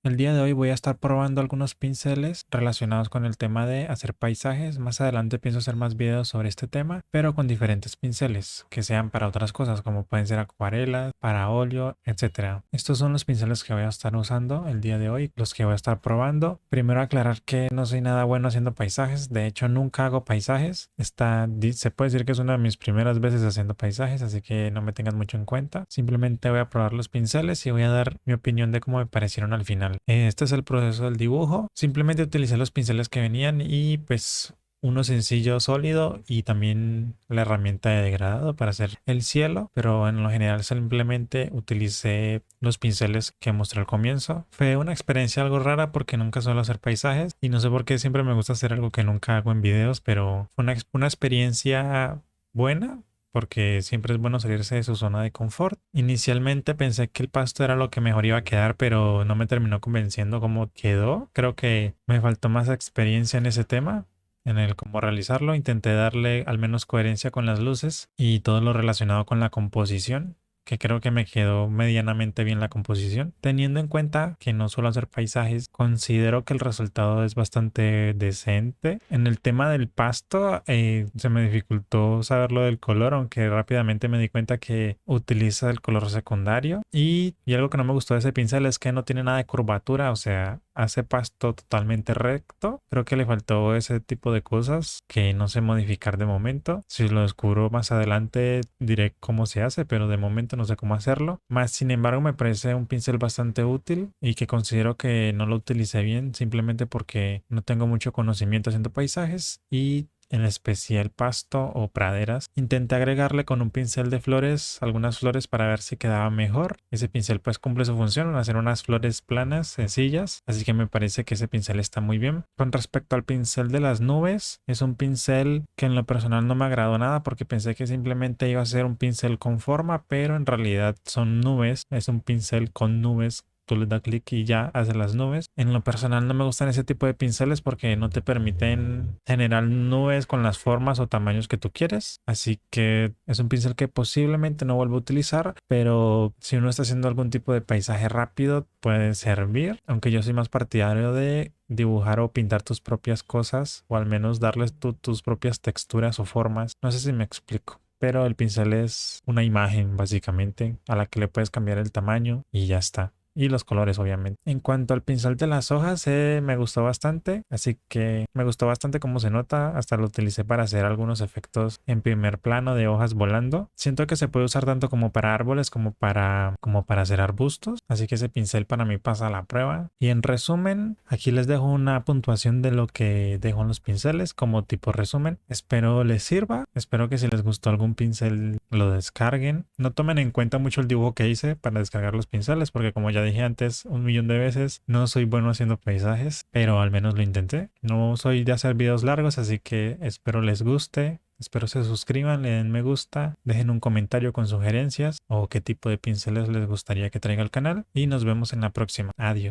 El día de hoy voy a estar probando algunos pinceles relacionados con el tema de hacer paisajes. Más adelante pienso hacer más videos sobre este tema, pero con diferentes pinceles que sean para otras cosas, como pueden ser acuarelas, para óleo, etcétera. Estos son los pinceles que voy a estar usando el día de hoy, los que voy a estar probando. Primero aclarar que no soy nada bueno haciendo paisajes, de hecho nunca hago paisajes. Se puede decir que es una de mis primeras veces haciendo paisajes, así que no me tengan mucho en cuenta. Simplemente voy a probar los pinceles y voy a dar mi opinión de cómo me parecieron al final. Este es el proceso del dibujo. Simplemente utilicé los pinceles que venían y pues uno sencillo sólido y también la herramienta de degradado para hacer el cielo, pero en lo general simplemente utilicé los pinceles que mostré al comienzo. Fue una experiencia algo rara porque nunca suelo hacer paisajes y no sé por qué siempre me gusta hacer algo que nunca hago en videos, pero fue una experiencia buena porque siempre es bueno salirse de su zona de confort. Inicialmente pensé que el pasto era lo que mejor iba a quedar, pero no me terminó convenciendo cómo quedó. Creo que me faltó más experiencia en ese tema, en el cómo realizarlo. Intenté darle al menos coherencia con las luces y todo lo relacionado con la composición, que creo que me quedó medianamente bien la composición. Teniendo en cuenta que no suelo hacer paisajes, considero que el resultado es bastante decente. En el tema del pasto, se me dificultó saber lo del color, aunque rápidamente me di cuenta que utiliza el color secundario. Y algo que no me gustó de ese pincel es que no tiene nada de curvatura, o sea, hace pasto totalmente recto. Creo que le faltó ese tipo de cosas que no sé modificar de momento. Si lo descubro más adelante diré cómo se hace, pero de momento no sé cómo hacerlo. Más sin embargo me parece un pincel bastante útil y que considero que no lo utilicé bien simplemente porque no tengo mucho conocimiento haciendo paisajes y en especial pasto o praderas. Intenté agregarle con un pincel de flores algunas flores para ver si quedaba mejor. Ese pincel pues cumple su función, hacer unas flores planas, sencillas, así que me parece que ese pincel está muy bien. Con respecto al pincel de las nubes, es un pincel que en lo personal no me agradó nada porque pensé que simplemente iba a ser un pincel con forma, pero en realidad son nubes, es un pincel con nubes. Tú le das clic y ya hace las nubes. En lo personal no me gustan ese tipo de pinceles porque no te permiten generar nubes con las formas o tamaños que tú quieres. Así que es un pincel que posiblemente no vuelvo a utilizar, pero si uno está haciendo algún tipo de paisaje rápido puede servir. Aunque yo soy más partidario de dibujar o pintar tus propias cosas o al menos darles tus propias texturas o formas. No sé si me explico. Pero el pincel es una imagen básicamente a la que le puedes cambiar el tamaño y ya está. Y los colores, obviamente. En cuanto al pincel de las hojas, me gustó bastante. Así que me gustó bastante cómo se nota. Hasta lo utilicé para hacer algunos efectos en primer plano de hojas volando. Siento que se puede usar tanto como para árboles como para hacer arbustos. Así que ese pincel para mí pasa la prueba. Y en resumen, aquí les dejo una puntuación de lo que dejo en los pinceles como tipo resumen. Espero les sirva. Espero que si les gustó algún pincel lo descarguen. No tomen en cuenta mucho el dibujo que hice para descargar los pinceles porque como ya dije antes un millón de veces, no soy bueno haciendo paisajes, pero al menos lo intenté. No soy de hacer videos largos, así que espero les guste. Espero se suscriban, le den me gusta, dejen un comentario con sugerencias o qué tipo de pinceles les gustaría que traiga al canal y nos vemos en la próxima. Adiós.